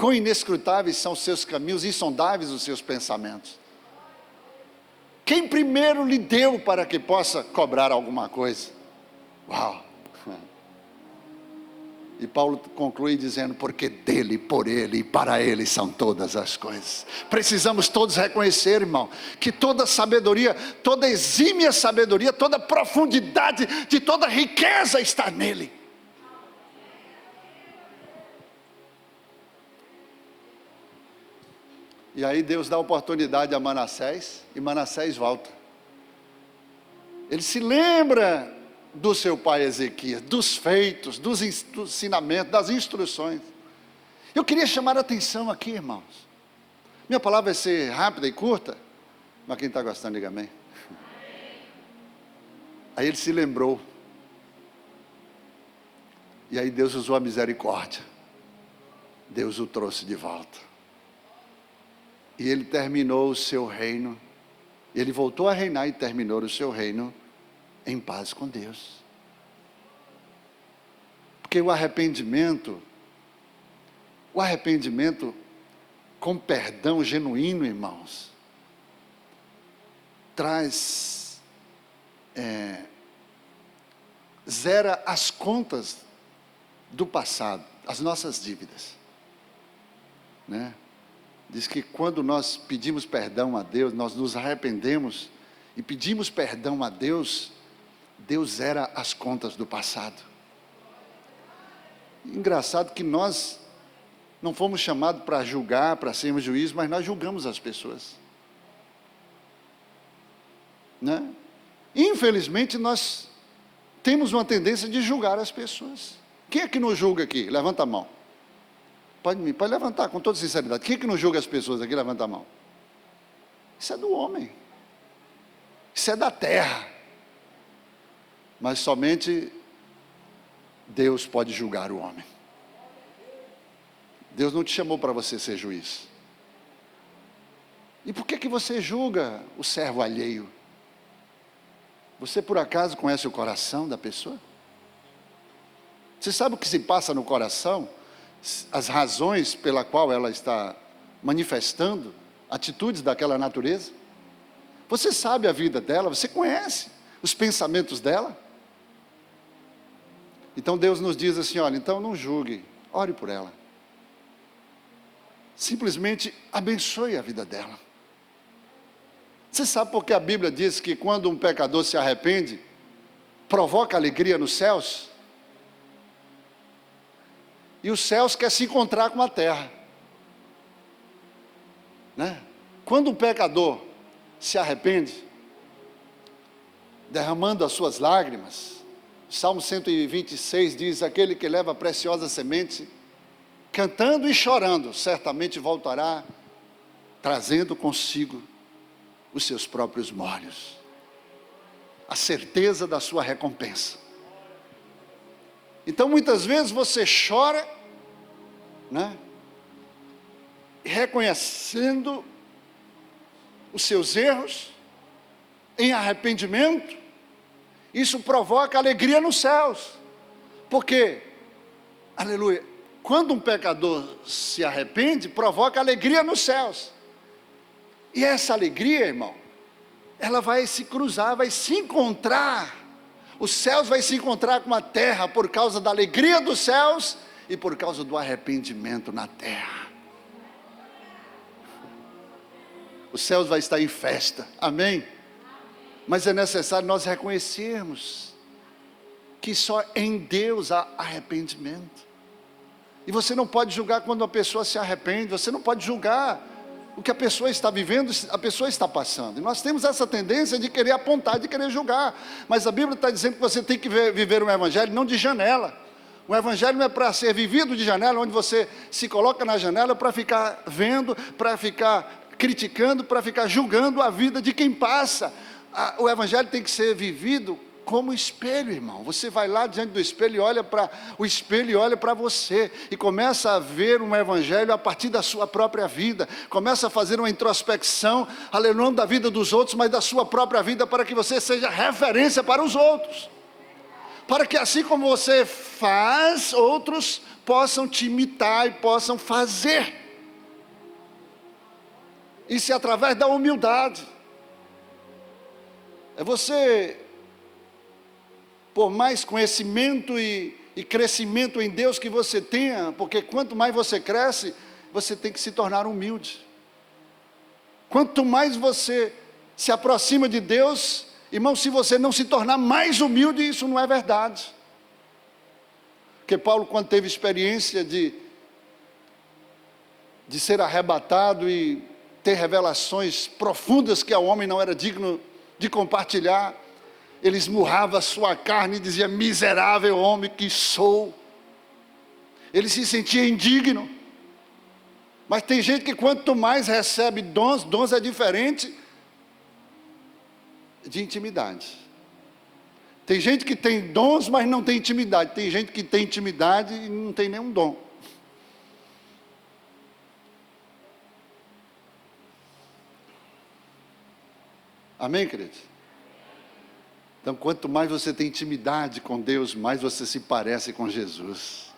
quão inescrutáveis são os seus caminhos, insondáveis os seus pensamentos. Quem primeiro lhe deu para que possa cobrar alguma coisa? Uau! E Paulo conclui dizendo, porque dele, por ele e para ele são todas as coisas. Precisamos todos reconhecer, irmão, que toda sabedoria, toda exímia sabedoria, toda profundidade de toda riqueza está nele. E aí Deus dá oportunidade a Manassés, e Manassés volta. Ele se lembra do seu pai Ezequias, dos feitos, dos ensinamentos, das instruções. Eu queria chamar a atenção aqui, irmãos. Minha palavra vai ser rápida e curta, mas quem está gostando, diga amém. Aí ele se lembrou. E aí Deus usou a misericórdia. Deus o trouxe de volta. E ele terminou o seu reino. Ele voltou a reinar e terminou o seu reino em paz com Deus. Porque o arrependimento com perdão genuíno, irmãos, traz, zera as contas do passado, as nossas dívidas, né? Diz que quando nós pedimos perdão a Deus, nós nos arrependemos e pedimos perdão a Deus, Deus zera as contas do passado. Engraçado que nós não fomos chamados para julgar, para sermos juízes, mas nós julgamos as pessoas, né? Infelizmente nós temos uma tendência de julgar as pessoas. Quem é que nos julga aqui? Levanta a mão. Pode levantar com toda sinceridade. Quem é que não julga as pessoas aqui? Levanta a mão. Isso é do homem. Isso é da terra. Mas somente Deus pode julgar o homem. Deus não te chamou para você ser juiz. E por que você julga o servo alheio? Você por acaso conhece o coração da pessoa? Você sabe o que se passa no coração? As razões pela qual ela está manifestando atitudes daquela natureza? Você sabe a vida dela, você conhece os pensamentos dela? Então Deus nos diz assim, olha, então não julgue, ore por ela. Simplesmente abençoe a vida dela. Você sabe por que a Bíblia diz que quando um pecador se arrepende, provoca alegria nos céus? E os céus querem se encontrar com a terra, né? Quando um pecador se arrepende, derramando as suas lágrimas, Salmo 126 diz, aquele que leva a preciosa semente, cantando e chorando, certamente voltará, trazendo consigo os seus próprios molhos, a certeza da sua recompensa. Então muitas vezes você chora, né? Reconhecendo os seus erros, em arrependimento, isso provoca alegria nos céus, porque, aleluia, quando um pecador se arrepende, provoca alegria nos céus, e essa alegria, irmão, ela vai se cruzar, vai se encontrar, os céus vai se encontrar com a terra, por causa da alegria dos céus, e por causa do arrependimento na terra. Os céus vai estar em festa, amém? Mas é necessário nós reconhecermos que só em Deus há arrependimento. E você não pode julgar quando a pessoa se arrepende, você não pode julgar o que a pessoa está vivendo, a pessoa está passando. E nós temos essa tendência de querer apontar, de querer julgar. Mas a Bíblia está dizendo que você tem que viver um evangelho não de janela. O evangelho não é para ser vivido de janela, onde você se coloca na janela para ficar vendo, para ficar criticando, para ficar julgando a vida de quem passa. O evangelho tem que ser vivido como espelho, irmão. Você vai lá diante do espelho e olha para o espelho e olha para você, e começa a ver um evangelho a partir da sua própria vida, começa a fazer uma introspecção, aleluia, não da vida dos outros, mas da sua própria vida, para que você seja referência para os outros. para que assim como você faz, outros possam te imitar e possam fazer. Isso é através da humildade. É você, por mais conhecimento e crescimento em Deus que você tenha, porque quanto mais você cresce, você tem que se tornar humilde. Quanto mais você se aproxima de Deus, irmão, se você não se tornar mais humilde, isso não é verdade. Porque Paulo, quando teve experiência de ser arrebatado e ter revelações profundas que ao homem não era digno de compartilhar, ele esmurrava a sua carne e dizia: miserável homem que sou. Ele se sentia indigno. Mas tem gente que quanto mais recebe dons é diferente de intimidade. Tem gente que tem dons, mas não tem intimidade. Tem gente que tem intimidade e não tem nenhum dom. Amém, queridos? Então, quanto mais você tem intimidade com Deus, mais você se parece com Jesus.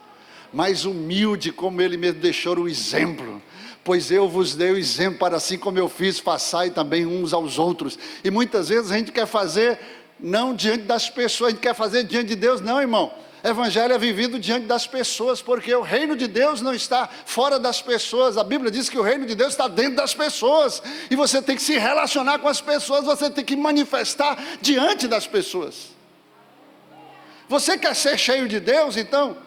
Mais humilde, como Ele mesmo deixou o exemplo. Pois eu vos dei o exemplo, para assim como eu fiz, façai também uns aos outros. E muitas vezes a gente quer fazer, não diante das pessoas, a gente quer fazer diante de Deus. Não, irmão. Evangelho é vivido diante das pessoas, porque o reino de Deus não está fora das pessoas. A Bíblia diz que o reino de Deus está dentro das pessoas, e você tem que se relacionar com as pessoas, você tem que manifestar diante das pessoas. Você quer ser cheio de Deus? Então,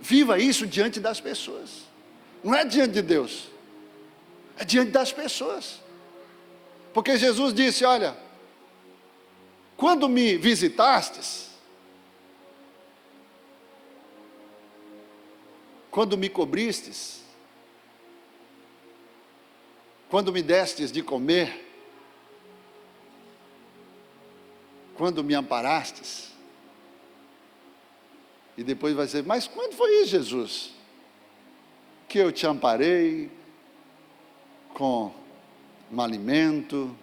viva isso diante das pessoas. Não é diante de Deus, é diante das pessoas. Porque Jesus disse: olha, quando me visitastes, quando me cobristes, quando me destes de comer, quando me amparastes. E depois vai dizer: mas quando foi isso, Jesus? Que eu te amparei com um alimento,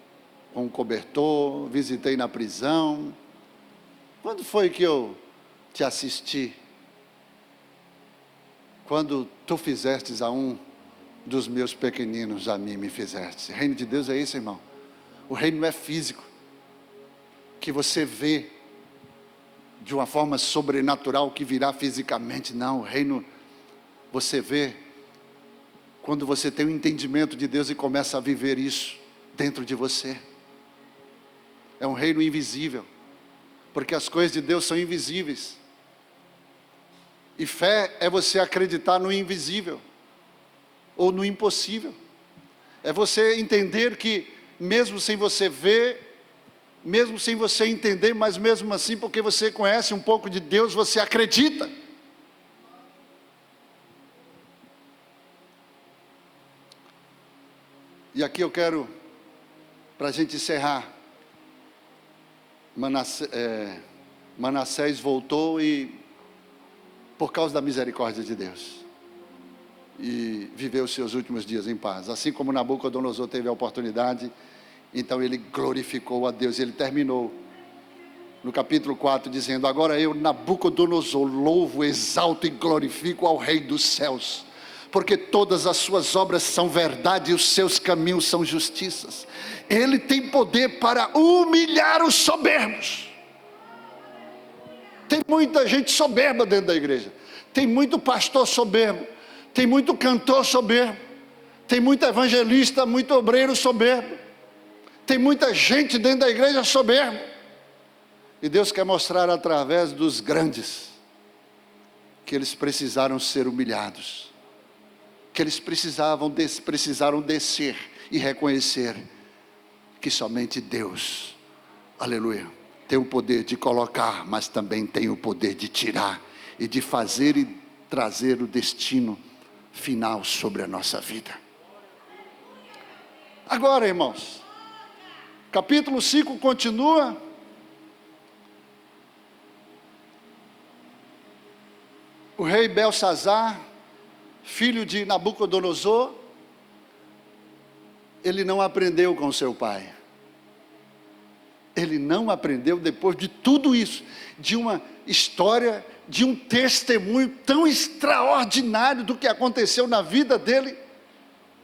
com um cobertor, visitei na prisão. Quando foi que eu te assisti? Quando tu fizestes a um dos meus pequeninos, a mim me fizeste. O reino de Deus é isso, irmão. O reino não é físico, que você vê de uma forma sobrenatural que virá fisicamente. Não, o reino você vê quando você tem um entendimento de Deus e começa a viver isso dentro de você. É um reino invisível, porque as coisas de Deus são invisíveis. E fé é você acreditar no invisível, ou no impossível. É você entender que mesmo sem você ver, mesmo sem você entender, mas mesmo assim, porque você conhece um pouco de Deus, você acredita. E aqui eu quero, para a gente encerrar, Manassés voltou e, por causa da misericórdia de Deus, e viveu os seus últimos dias em paz. Assim como Nabucodonosor teve a oportunidade, então ele glorificou a Deus. Ele terminou no capítulo 4 dizendo: agora eu, Nabucodonosor, louvo, exalto e glorifico ao Rei dos céus, porque todas as suas obras são verdade e os seus caminhos são justiças. Ele tem poder para humilhar os soberbos. Tem muita gente soberba dentro da igreja, tem muito pastor soberbo, tem muito cantor soberbo, tem muito evangelista, muito obreiro soberbo, tem muita gente dentro da igreja soberbo. E Deus quer mostrar através dos grandes que eles precisaram ser humilhados, que eles precisaram descer e reconhecer que somente Deus, aleluia, tem o poder de colocar, mas também tem o poder de tirar e de fazer e trazer o destino final sobre a nossa vida. Agora, irmãos, capítulo 5 continua. O rei Belsazar, filho de Nabucodonosor, ele não aprendeu com seu pai. Ele não aprendeu depois de tudo isso, de uma história, de um testemunho tão extraordinário do que aconteceu na vida dele.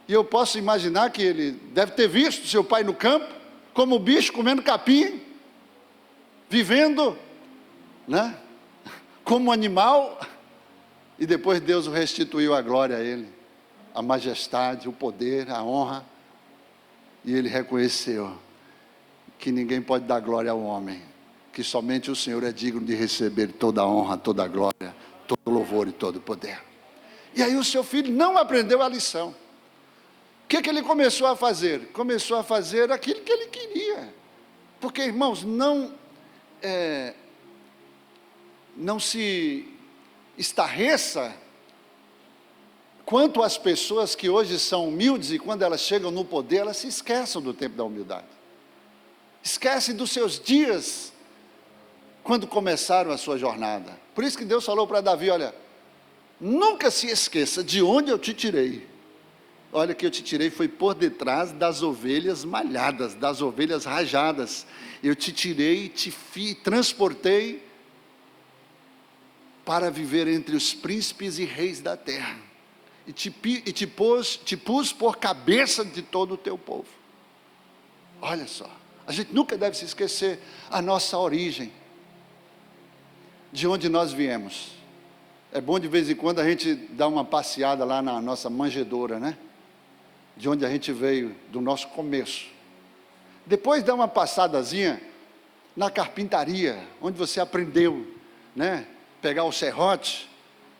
E eu posso imaginar que ele deve ter visto seu pai no campo, como bicho comendo capim, vivendo, né, como animal, e depois Deus o restituiu a glória a ele, a majestade, o poder, a honra, e ele reconheceu que ninguém pode dar glória ao homem, que somente o Senhor é digno de receber toda a honra, toda a glória, todo o louvor e todo o poder. E aí o seu filho não aprendeu a lição. O que ele começou a fazer? Começou a fazer aquilo que ele queria. Porque, irmãos, não se estarreça quanto às pessoas que hoje são humildes e quando elas chegam no poder, elas se esquecem do tempo da humildade. Esquecem dos seus dias quando começaram a sua jornada. Por isso que Deus falou para Davi, olha, nunca se esqueça de onde eu te tirei. Olha, que eu te tirei foi por detrás das ovelhas malhadas, das ovelhas rajadas. Eu te tirei, transportei para viver entre os príncipes e reis da terra. E te pus por cabeça de todo o teu povo. Olha só, a gente nunca deve se esquecer a nossa origem, de onde nós viemos. É bom de vez em quando a gente dar uma passeada lá na nossa manjedoura, né? De onde a gente veio, do nosso começo. Depois dá uma passadazinha na carpintaria, onde você aprendeu, né? Pegar o serrote,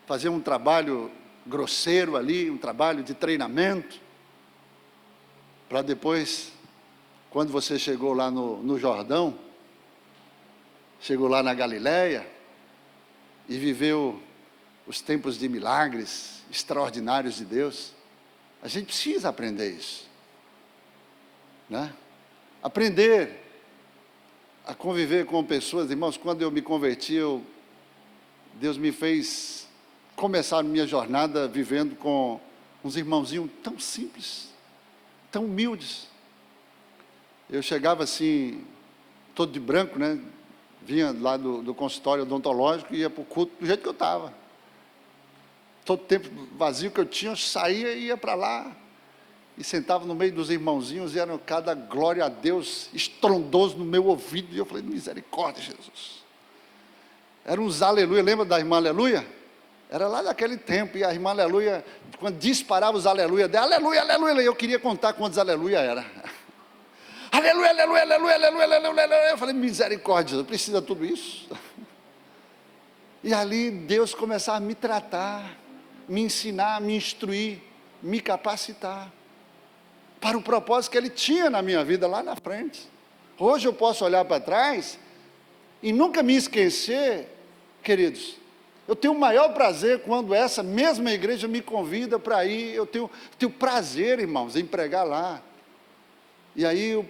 fazer um trabalho grosseiro ali, um trabalho de treinamento, para depois, quando você chegou lá no Jordão, chegou lá na Galileia, e viveu os tempos de milagres extraordinários de Deus, a gente precisa aprender isso, né? Aprender a conviver com pessoas, irmãos. Quando eu me converti, Deus me fez começar a minha jornada vivendo com uns irmãozinhos tão simples, tão humildes. Eu chegava assim, todo de branco, né? Vinha lá do consultório odontológico e ia para o culto do jeito que eu estava. Todo tempo vazio que eu tinha, eu saía e ia para lá, e sentava no meio dos irmãozinhos, e era cada glória a Deus estrondoso no meu ouvido, e eu falei, misericórdia, Jesus. Era uns aleluia, lembra da irmã aleluia? Era lá daquele tempo, e a irmã aleluia, quando disparava os aleluia dela, aleluia, aleluia, eu queria contar quantos aleluia era. Aleluia, aleluia, aleluia, aleluia, aleluia, aleluia. Eu falei, misericórdia, Jesus, precisa de tudo isso? E ali Deus começava a me tratar, me ensinar, me instruir, me capacitar para o propósito que Ele tinha na minha vida lá na frente. Hoje eu posso olhar para trás e nunca me esquecer, queridos, eu tenho o maior prazer quando essa mesma igreja me convida para ir, eu tenho prazer, irmãos, em pregar lá. E aí